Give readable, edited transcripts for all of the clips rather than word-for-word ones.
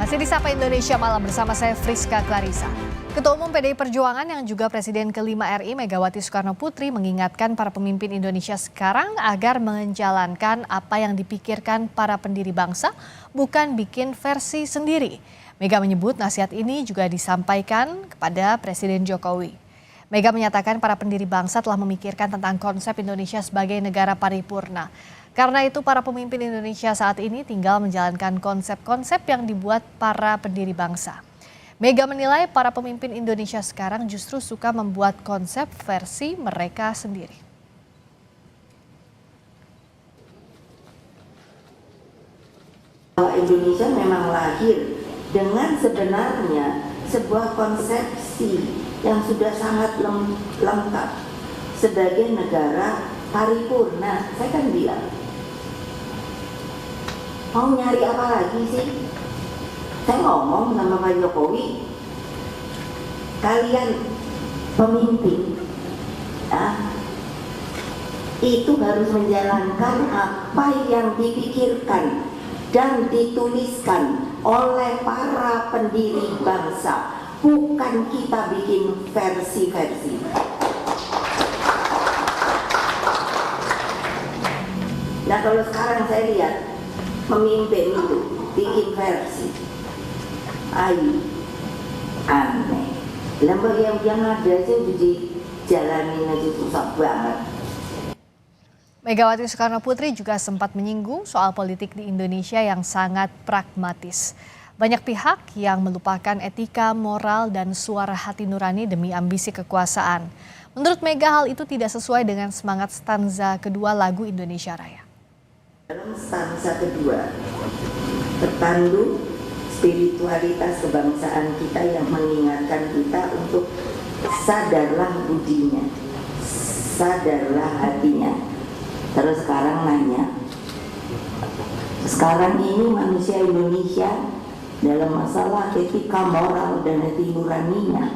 Masih di Sapa Indonesia Malam bersama saya Friska Clarissa. Ketua Umum PDI Perjuangan yang juga Presiden kelima RI Megawati Soekarno Putri mengingatkan para pemimpin Indonesia sekarang agar menjalankan apa yang dipikirkan para pendiri bangsa, bukan bikin versi sendiri. Mega menyebut nasihat ini juga disampaikan kepada Presiden Jokowi. Mega menyatakan para pendiri bangsa telah memikirkan tentang konsep Indonesia sebagai negara paripurna. Karena itu para pemimpin Indonesia saat ini tinggal menjalankan konsep-konsep yang dibuat para pendiri bangsa. Mega menilai para pemimpin Indonesia sekarang justru suka membuat konsep versi mereka sendiri. Indonesia memang lahir dengan sebenarnya sebuah konsepsi yang sudah sangat lengkap sebagai negara paripurna. Saya kan bilang, mau nyari apa lagi sih? Saya ngomong sama Pak Jokowi, kalian pemimpin itu harus menjalankan apa yang dipikirkan dan dituliskan oleh para pendiri bangsa, bukan kita bikin versi-versi. Nah, kalau sekarang saya lihat pemimpin itu bikin versi, ayo aneh. Lembaga yang ada aja dijalanin aja susah banget. Megawati Soekarno Putri juga sempat menyinggung soal politik di Indonesia yang sangat pragmatis. Banyak pihak yang melupakan etika, moral, dan suara hati nurani demi ambisi kekuasaan. Menurut Mega, hal itu tidak sesuai dengan semangat stanza kedua lagu Indonesia Raya. Dalam stanza kedua, tertandu spiritualitas kebangsaan kita yang mengingatkan kita untuk sadarlah budinya, sadarlah hatinya. Terus sekarang nanya, sekarang ini manusia Indonesia dalam masalah etika moral dan hati nuraninya,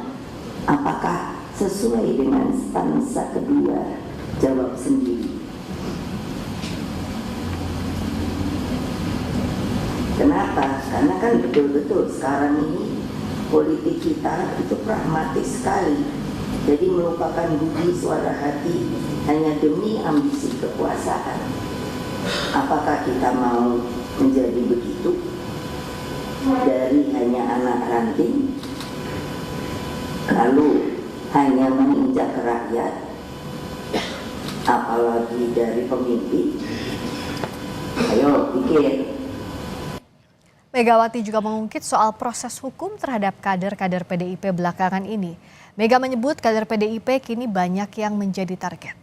apakah sesuai dengan stanza kedua? Jawab sendiri. Kenapa? Karena kan betul-betul sekarang ini politik kita itu pragmatis sekali. Jadi melupakan budi suara hati hanya demi ambisi kekuasaan. Apakah kita mau menjadi begitu? Dari hanya anak ranting, lalu hanya menginjak rakyat, apalagi dari pemimpin. Ayo pikir. Megawati juga mengungkit soal proses hukum terhadap kader-kader PDIP belakangan ini. Mega menyebut kader PDIP kini banyak yang menjadi target.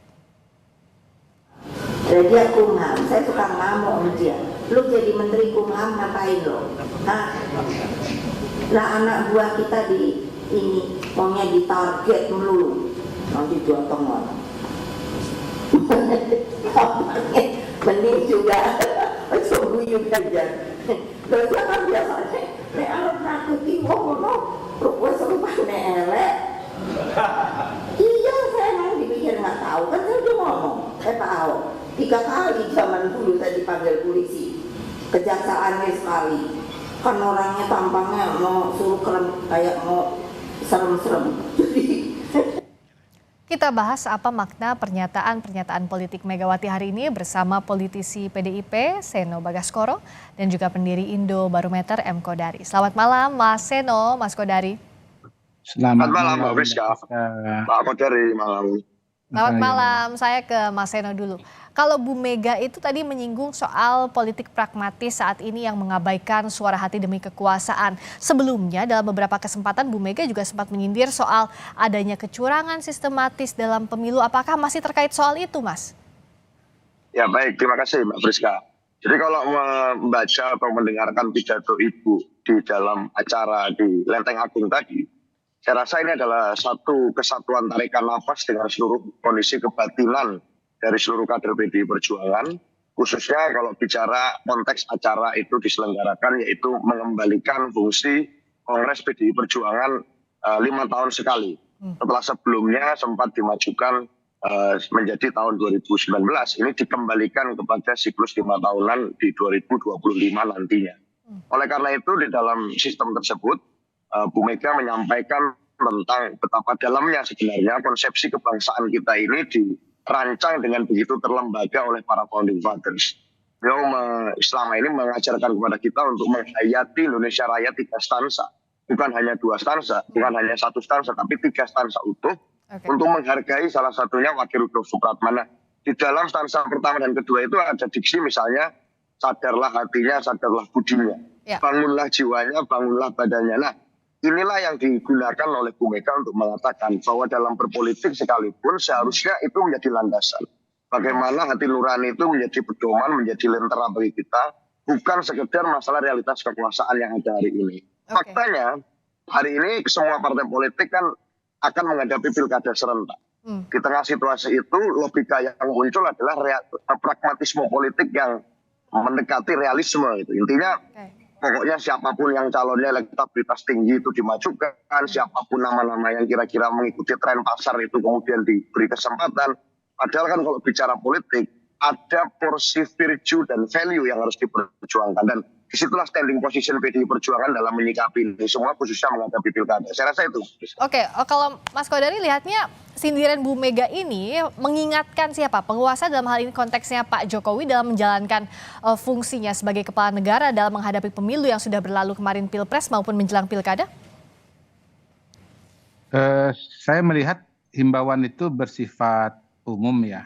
Dia Kumham, saya suka ngamuk sama dia. Lu jadi menteri Kumham ngapain lo? Lah anak buah kita di ini maunya ditarget melulu. Nanti jotong orang. Mending juga sembunyi aja. Dosa kan biasanya, nek arep nakuti ngono, rupanya serupane elek. Iya, saya emang dipikir nggak tahu, kan saya udah ngomong, saya tahu. 3 kali zaman dulu saya dipanggil polisi, kejaksaannya sekali. Kan orangnya tampangnya mau suruh kayak mau serem-serem. Kita bahas apa makna pernyataan politik Megawati hari ini bersama politisi PDIP Seno Bagaskoro dan juga pendiri Indobarometer M. Kodari. Selamat malam Mas Seno, Mas Kodari. Selamat malam Mbak Friska, Pak Kodari malam. Selamat malam, saya ke Mas Seno dulu. Kalau Bu Mega itu tadi menyinggung soal politik pragmatis saat ini yang mengabaikan suara hati demi kekuasaan. Sebelumnya dalam beberapa kesempatan Bu Mega juga sempat menyindir soal adanya kecurangan sistematis dalam pemilu. Apakah masih terkait soal itu, Mas? Ya baik, terima kasih Mbak Friska. Jadi kalau membaca atau mendengarkan pidato Ibu di dalam acara di Lenteng Agung tadi, saya rasa ini adalah satu kesatuan tarikan nafas dengan seluruh kondisi kebatinan dari seluruh kader PDI Perjuangan, khususnya kalau bicara konteks acara itu diselenggarakan, yaitu mengembalikan fungsi Kongres PDI Perjuangan 5 tahun sekali. Setelah sebelumnya sempat dimajukan menjadi tahun 2019, ini dikembalikan kepada siklus 5 tahunan di 2025 nantinya. Oleh karena itu di dalam sistem tersebut Bu Mega menyampaikan tentang betapa dalamnya sebenarnya konsepsi kebangsaan kita ini dirancang dengan begitu terlembaga oleh para founding fathers. Beliau selama ini mengajarkan kepada kita untuk menghayati Indonesia Raya 3 stansa. Bukan hanya 2 stansa, bukan hanya 1 stansa, tapi 3 stansa utuh. Untuk menghargai salah satunya Wakil Rudolf Supratman. Di dalam stansa pertama dan kedua itu ada diksi misalnya, sadarlah hatinya, sadarlah budinya. Bangunlah jiwanya, bangunlah badannya. Nah, inilah yang digunakan oleh Bu Mega untuk mengatakan bahwa dalam berpolitik sekalipun seharusnya itu menjadi landasan. Bagaimana hati nurani itu menjadi pedoman, menjadi lentera bagi kita, bukan sekedar masalah realitas kekuasaan yang ada hari ini. Faktanya, hari ini semua partai politik kan akan menghadapi pilkada serentak. Di tengah situasi itu, logika yang muncul adalah pragmatisme politik yang mendekati realisme. Gitu. Intinya, pokoknya siapapun yang calonnya elektabilitas tinggi itu dimajukan, siapapun nama-nama yang kira-kira mengikuti tren pasar itu kemudian diberi kesempatan. Padahal kan kalau bicara politik, ada porsi virtue dan value yang harus diperjuangkan. Dan disitulah standing position PDI Perjuangan dalam menyikapi ini semua, khususnya menghadapi pilkada. Saya rasa itu. Oke, kalau Mas Kodari lihatnya sindiran Bu Mega ini mengingatkan siapa? Penguasa dalam hal ini konteksnya Pak Jokowi dalam menjalankan fungsinya sebagai kepala negara dalam menghadapi pemilu yang sudah berlalu kemarin Pilpres maupun menjelang pilkada? Saya melihat himbauan itu bersifat umum ya.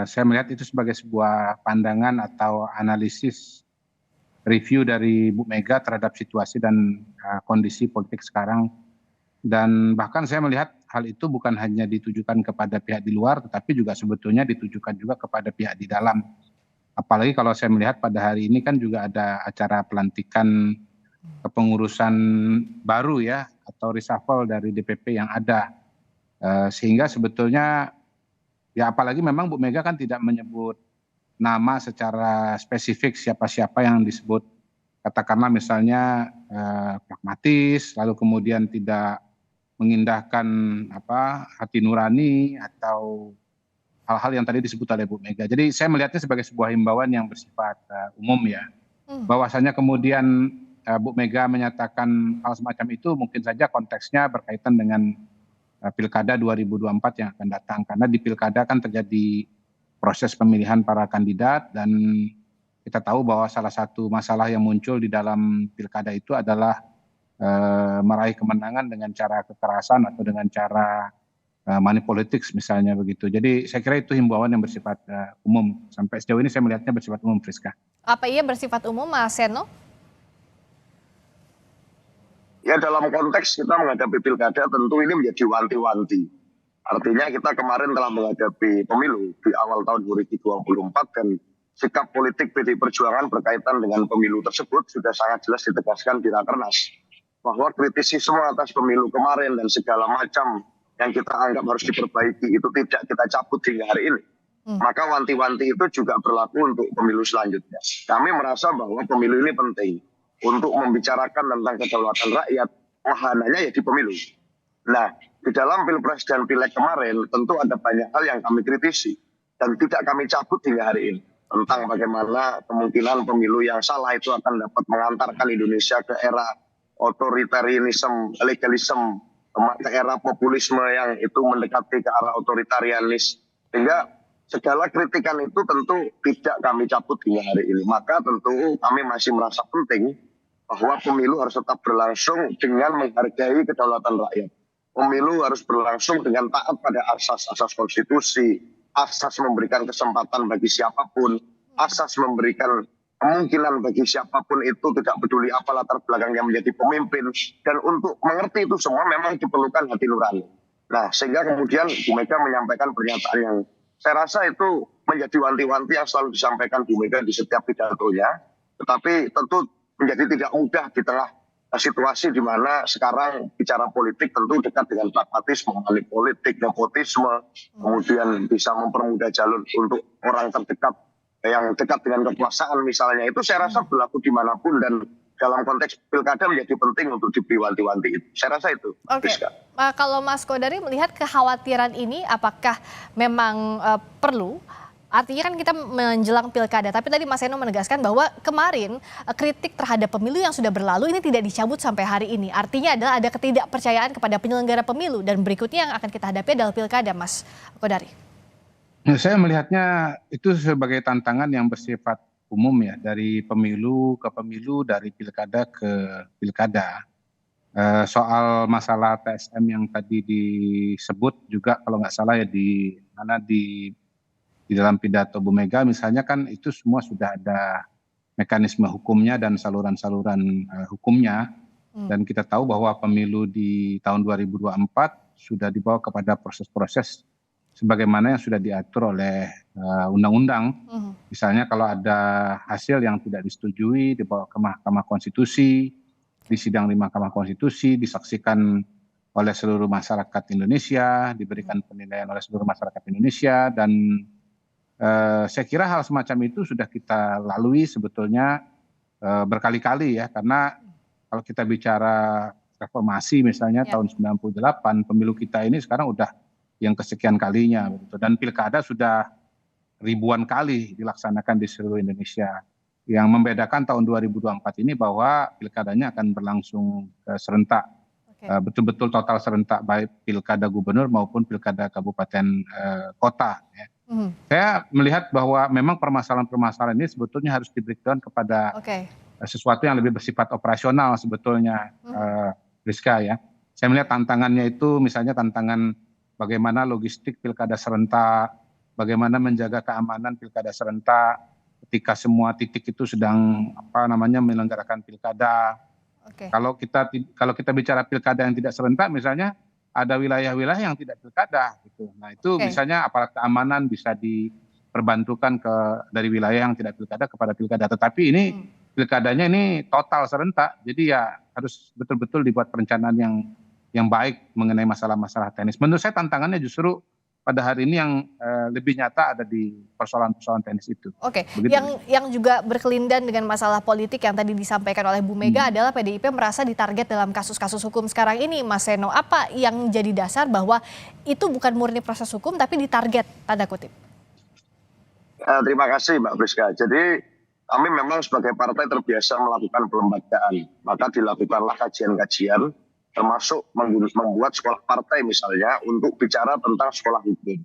Saya melihat itu sebagai sebuah pandangan atau analisis review dari Bu Mega terhadap situasi dan kondisi politik sekarang. Dan bahkan saya melihat hal itu bukan hanya ditujukan kepada pihak di luar, tetapi juga sebetulnya ditujukan juga kepada pihak di dalam. Apalagi kalau saya melihat pada hari ini kan juga ada acara pelantikan kepengurusan baru ya, atau reshuffle dari DPP yang ada. Sehingga sebetulnya ya apalagi memang Bu Mega kan tidak menyebut nama secara spesifik siapa-siapa yang disebut, katakanlah misalnya pragmatis, lalu kemudian tidak mengindahkan hati nurani atau hal-hal yang tadi disebut oleh Bu Mega. Jadi saya melihatnya sebagai sebuah himbauan yang bersifat umum ya. Bahwasanya kemudian Bu Mega menyatakan hal semacam itu mungkin saja konteksnya berkaitan dengan Pilkada 2024 yang akan datang. Karena di Pilkada kan terjadi proses pemilihan para kandidat dan kita tahu bahwa salah satu masalah yang muncul di dalam Pilkada itu adalah meraih kemenangan dengan cara kekerasan atau dengan cara money politics misalnya begitu. Jadi saya kira itu himbauan yang bersifat umum. Sampai sejauh ini saya melihatnya bersifat umum, Friska. Apa iya bersifat umum, Mas Seno? Ya dalam konteks kita menghadapi pilkada tentu ini menjadi wanti-wanti. Artinya kita kemarin telah menghadapi pemilu di awal tahun 2024 dan sikap politik PDI Perjuangan berkaitan dengan pemilu tersebut sudah sangat jelas ditegaskan di Rakernas. Bahwa kritisisme atas pemilu kemarin dan segala macam yang kita anggap harus diperbaiki itu tidak kita cabut hingga hari ini. Maka wanti-wanti itu juga berlaku untuk pemilu selanjutnya. Kami merasa bahwa pemilu ini penting untuk membicarakan tentang kedaulatan rakyat, wahananya ya di pemilu. Nah, di dalam Pilpres dan Pileg kemarin tentu ada banyak hal yang kami kritisi dan tidak kami cabut hingga hari ini. Tentang bagaimana kemungkinan pemilu yang salah itu akan dapat mengantarkan Indonesia ke era otoritarianisme, legalisme, ke era populisme yang itu mendekati ke arah otoritarianis. Sehingga segala kritikan itu tentu tidak kami cabut hingga hari ini. Maka tentu kami masih merasa penting bahwa pemilu harus tetap berlangsung dengan menghargai kedaulatan rakyat. Pemilu harus berlangsung dengan taat pada asas-asas konstitusi, asas memberikan kesempatan bagi siapapun, asas memberikan kemungkinan bagi siapapun itu tidak peduli apa latar belakangnya menjadi pemimpin. Dan untuk mengerti itu semua memang diperlukan hati nurani. Nah sehingga kemudian Bu Mega menyampaikan pernyataan yang saya rasa itu menjadi wanti-wanti yang selalu disampaikan Bu Mega di setiap pidatonya. Tetapi tentu menjadi tidak mudah di tengah situasi di mana sekarang bicara politik tentu dekat dengan pragmatisme, money politik, nepotisme, kemudian bisa mempermudah jalur untuk orang terdekat yang dekat dengan kekuasaan misalnya. Itu saya rasa berlaku dimanapun dan dalam konteks pilkada menjadi penting untuk diberi wanti-wanti itu. Saya rasa itu. Oke. Kalau Mas Kodari melihat kekhawatiran ini apakah memang perlu Artinya kan kita menjelang pilkada, tapi tadi Mas Eno menegaskan bahwa kemarin kritik terhadap pemilu yang sudah berlalu ini tidak dicabut sampai hari ini. Artinya adalah ada ketidakpercayaan kepada penyelenggara pemilu dan berikutnya yang akan kita hadapi adalah pilkada, Mas Kodari. Saya melihatnya itu sebagai tantangan yang bersifat umum ya, dari pemilu ke pemilu, dari pilkada ke pilkada. Soal masalah TSM yang tadi disebut juga kalau nggak salah ya di dalam pidato Bu Mega misalnya kan itu semua sudah ada mekanisme hukumnya dan saluran-saluran hukumnya. Dan kita tahu bahwa pemilu di tahun 2024 sudah dibawa kepada proses-proses sebagaimana yang sudah diatur oleh undang-undang. Misalnya kalau ada hasil yang tidak disetujui dibawa ke Mahkamah Konstitusi, disidang di Mahkamah Konstitusi, disaksikan oleh seluruh masyarakat Indonesia, diberikan penilaian oleh seluruh masyarakat Indonesia, dan saya kira hal semacam itu sudah kita lalui sebetulnya berkali-kali ya, karena kalau kita bicara reformasi misalnya tahun 98, pemilu kita ini sekarang udah yang kesekian kalinya, begitu. Dan pilkada sudah ribuan kali dilaksanakan di seluruh Indonesia. Yang membedakan tahun 2024 ini bahwa pilkadanya akan berlangsung serentak, betul-betul total serentak, baik pilkada gubernur maupun pilkada kabupaten kota. Ya. Saya melihat bahwa memang permasalahan-permasalahan ini sebetulnya harus diberikan kepada sesuatu yang lebih bersifat operasional sebetulnya, Rizka ya. Saya melihat tantangannya itu misalnya tantangan bagaimana logistik pilkada serentak, bagaimana menjaga keamanan pilkada serentak ketika semua titik itu sedang menyelenggarakan pilkada. Kalau kita bicara pilkada yang tidak serentak misalnya ada wilayah-wilayah yang tidak pilkada gitu. Nah itu misalnya aparat keamanan bisa diperbantukan dari wilayah yang tidak pilkada kepada pilkada. Tetapi ini pilkadanya ini total serentak. Jadi ya harus betul-betul dibuat perencanaan yang baik mengenai masalah-masalah teknis. Menurut saya tantangannya justru pada hari ini yang lebih nyata ada di persoalan-persoalan teknis itu. Yang juga berkelindan dengan masalah politik yang tadi disampaikan oleh Bu Mega adalah PDIP merasa ditarget dalam kasus-kasus hukum sekarang ini, Mas Seno. Apa yang jadi dasar bahwa itu bukan murni proses hukum tapi ditarget, tanda kutip? Terima kasih Mbak Friska. Jadi kami memang sebagai partai terbiasa melakukan pelembagaan. Maka dilakukanlah kajian-kajian termasuk membuat sekolah partai misalnya untuk bicara tentang sekolah hukum.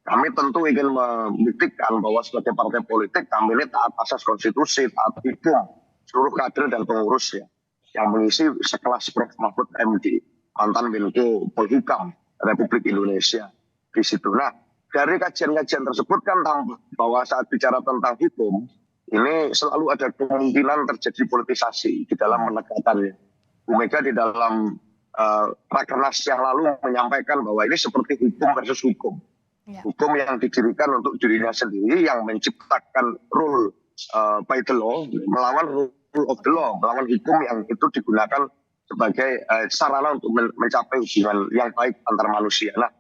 Kami tentu ingin membuktikan bahwa sebagai partai politik kami ini taat asas konstitusi, taat hukum, seluruh kader dan pengurusnya yang mengisi sekelas Prof. Mahfud MD, mantan Menko Polhukam Republik Indonesia di situ. Nah, dari kajian-kajian tersebut kan tampak bahwa saat bicara tentang hukum ini selalu ada kemungkinan terjadi politisasi di dalam menegakkannya. Bu Mega di dalam rakernas yang lalu menyampaikan bahwa ini seperti hukum versus hukum. Hukum yang didirikan untuk dirinya sendiri yang menciptakan rule by the law, melawan rule of the law, melawan hukum yang itu digunakan sebagai sarana untuk mencapai hubungan yang baik antar manusia. Nah,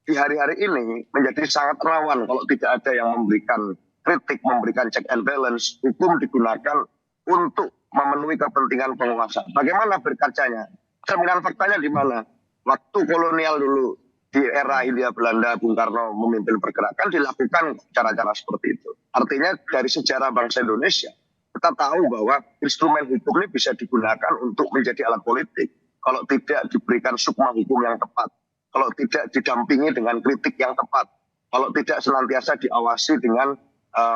di hari-hari ini menjadi sangat rawan kalau tidak ada yang memberikan kritik, memberikan check and balance. Hukum digunakan untuk memenuhi kepentingan penguasa. Bagaimana berkacanya? Cerminan faktanya di mana? Waktu kolonial dulu di era Hindia Belanda, Bung Karno memimpin pergerakan dilakukan cara-cara seperti itu. Artinya dari sejarah bangsa Indonesia kita tahu bahwa instrumen hukum ini bisa digunakan untuk menjadi alat politik. Kalau tidak diberikan sukma hukum yang tepat, kalau tidak didampingi dengan kritik yang tepat, kalau tidak senantiasa diawasi dengan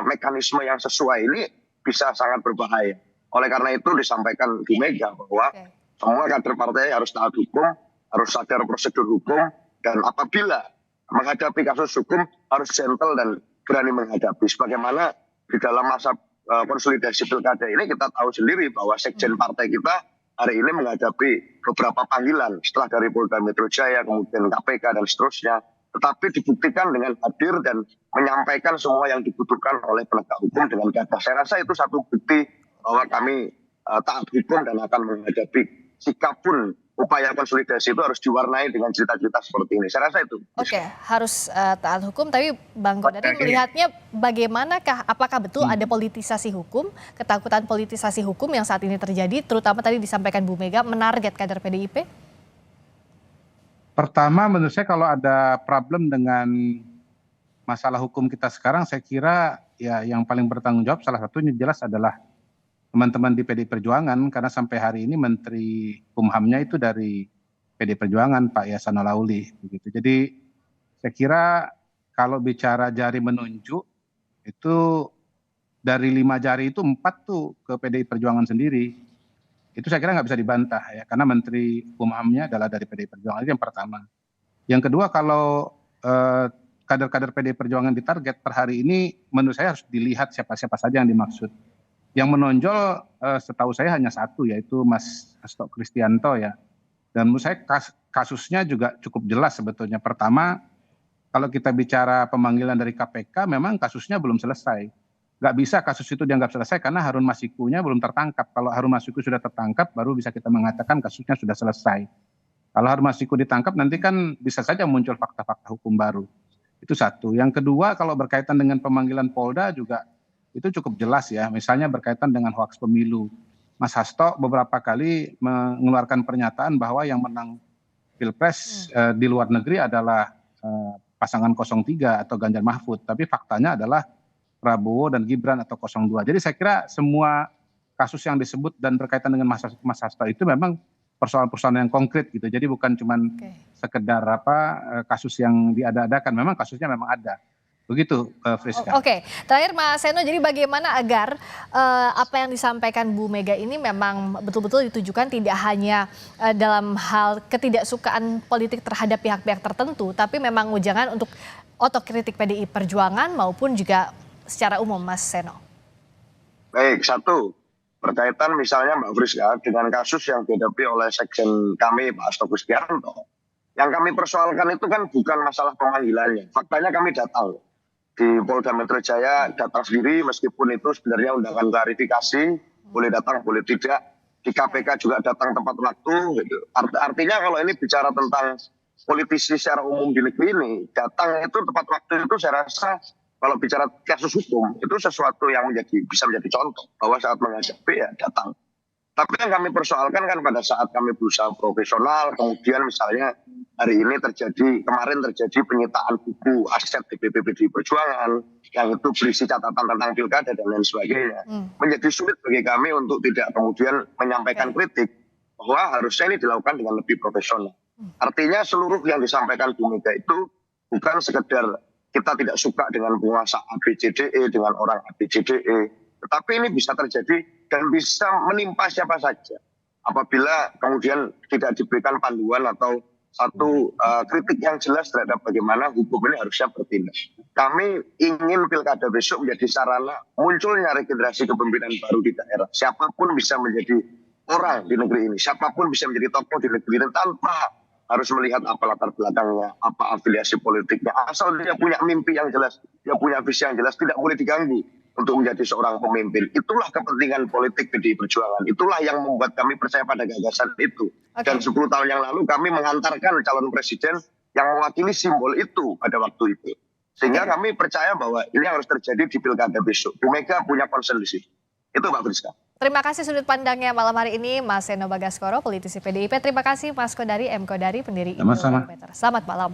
mekanisme yang sesuai, ini bisa sangat berbahaya. Oleh karena itu disampaikan Bu Mega bahwa semua kader partai harus taat hukum, harus sadar prosedur hukum, dan apabila menghadapi kasus hukum harus gentle dan berani menghadapi. Sebagaimana di dalam masa konsolidasi pilkada ini kita tahu sendiri bahwa sekjen partai kita hari ini menghadapi beberapa panggilan setelah dari Polda Metro Jaya, kemudian KPK dan seterusnya. Tetapi dibuktikan dengan hadir dan menyampaikan semua yang dibutuhkan oleh penegak hukum dengan gagah. Saya rasa itu satu bukti bahwa kami taat hukum dan akan menghadapi sikap pun upaya konsolidasi itu harus diwarnai dengan cerita-cerita seperti ini. Saya rasa itu. Harus taat hukum, tapi Bang Kodari melihatnya bagaimanakah? Apakah betul ada politisasi hukum, ketakutan politisasi hukum yang saat ini terjadi, terutama tadi disampaikan Bu Mega menarget kader PDIP? Pertama menurut saya kalau ada problem dengan masalah hukum kita sekarang saya kira ya yang paling bertanggung jawab salah satunya jelas adalah teman-teman di PDI Perjuangan, karena sampai hari ini Menteri Kumhamnya itu dari PDI Perjuangan, Pak Yasona Lauli. Begitu. Jadi saya kira kalau bicara jari menunjuk itu dari 5 jari itu 4 tuh ke PDI Perjuangan sendiri. Itu saya kira nggak bisa dibantah ya, karena Menteri Kumhamnya adalah dari PDI Perjuangan. Itu yang pertama. Yang kedua, kalau kader-kader PDI Perjuangan ditarget per hari ini, menurut saya harus dilihat siapa-siapa saja yang dimaksud. Yang menonjol setahu saya hanya satu, yaitu Mas Hasto Kristianto ya. Dan menurut saya kasusnya juga cukup jelas sebetulnya. Pertama, kalau kita bicara pemanggilan dari KPK, memang kasusnya belum selesai. Nggak bisa kasus itu dianggap selesai karena Harun Masikunya belum tertangkap. Kalau Harun Masiku sudah tertangkap, baru bisa kita mengatakan kasusnya sudah selesai. Kalau Harun Masiku ditangkap, nanti kan bisa saja muncul fakta-fakta hukum baru. Itu satu. Yang kedua, kalau berkaitan dengan pemanggilan Polda juga itu cukup jelas ya. Misalnya berkaitan dengan hoaks pemilu. Mas Hasto beberapa kali mengeluarkan pernyataan bahwa yang menang Pilpres di luar negeri adalah pasangan 03 atau Ganjar Mahfud. Tapi faktanya adalah Prabowo dan Gibran atau 02. Jadi saya kira semua kasus yang disebut dan berkaitan dengan Mas Hasto itu memang persoalan-persoalan yang konkret gitu. Jadi bukan cuma sekedar kasus yang diada-adakan. Memang kasusnya memang ada. Begitu, Friska. Oke, terakhir Mas Seno, jadi bagaimana agar apa yang disampaikan Bu Mega ini memang betul-betul ditujukan tidak hanya dalam hal ketidaksukaan politik terhadap pihak-pihak tertentu, tapi memang ujangan untuk otokritik PDI Perjuangan maupun juga secara umum, Mas Seno. Baik, satu, berkaitan misalnya Mbak Friska dengan kasus yang dihadapi oleh sekjen kami Pak Hasto Kristianto. Yang kami persoalkan itu kan bukan masalah pemanggilannya. Faktanya kami datang di Polda Metro Jaya, datang sendiri meskipun itu sebenarnya undangan klarifikasi, boleh datang boleh tidak. Di KPK juga datang tepat waktu. Gitu. Artinya kalau ini bicara tentang politisi secara umum di negeri ini, datang itu tepat waktu itu saya rasa kalau bicara kasus hukum itu sesuatu yang bisa menjadi contoh bahwa saat menghadapi ya datang. Tapi yang kami persoalkan kan pada saat kami berusaha profesional, kemudian misalnya hari ini kemarin terjadi penyitaan buku aset DPP PDI Perjuangan, yang itu berisi catatan tentang pilkada dan lain sebagainya. Menjadi sulit bagi kami untuk tidak kemudian menyampaikan kritik bahwa harusnya ini dilakukan dengan lebih profesional. Artinya seluruh yang disampaikan Bu Mega itu bukan sekedar kita tidak suka dengan penguasa ABCDE, dengan orang ABCDE, tetapi ini bisa terjadi dan bisa menimpa siapa saja apabila kemudian tidak diberikan panduan atau satu kritik yang jelas terhadap bagaimana hukum ini harusnya bertindak. Kami ingin pilkada besok menjadi sarana munculnya regenerasi kepemimpinan baru di daerah. Siapapun bisa menjadi orang di negeri ini, siapapun bisa menjadi tokoh di negeri ini tanpa harus melihat apa latar belakangnya, apa afiliasi politiknya. Asal dia punya mimpi yang jelas, dia punya visi yang jelas, tidak boleh diganggu untuk menjadi seorang pemimpin. Itulah kepentingan politik PDI Perjuangan. Itulah yang membuat kami percaya pada gagasan itu. Dan 10 tahun yang lalu kami mengantarkan calon presiden yang mewakili simbol itu pada waktu itu. Sehingga kami percaya bahwa ini harus terjadi di pilkada besok. Bu Mega punya concern di situ. Itu Mbak Friska. Terima kasih sudut pandangnya malam hari ini Mas Seno Bagaskoro, politisi PDIP. Terima kasih Mas Kodari, M. Kodari, pendiri Indobarometer. Selamat malam.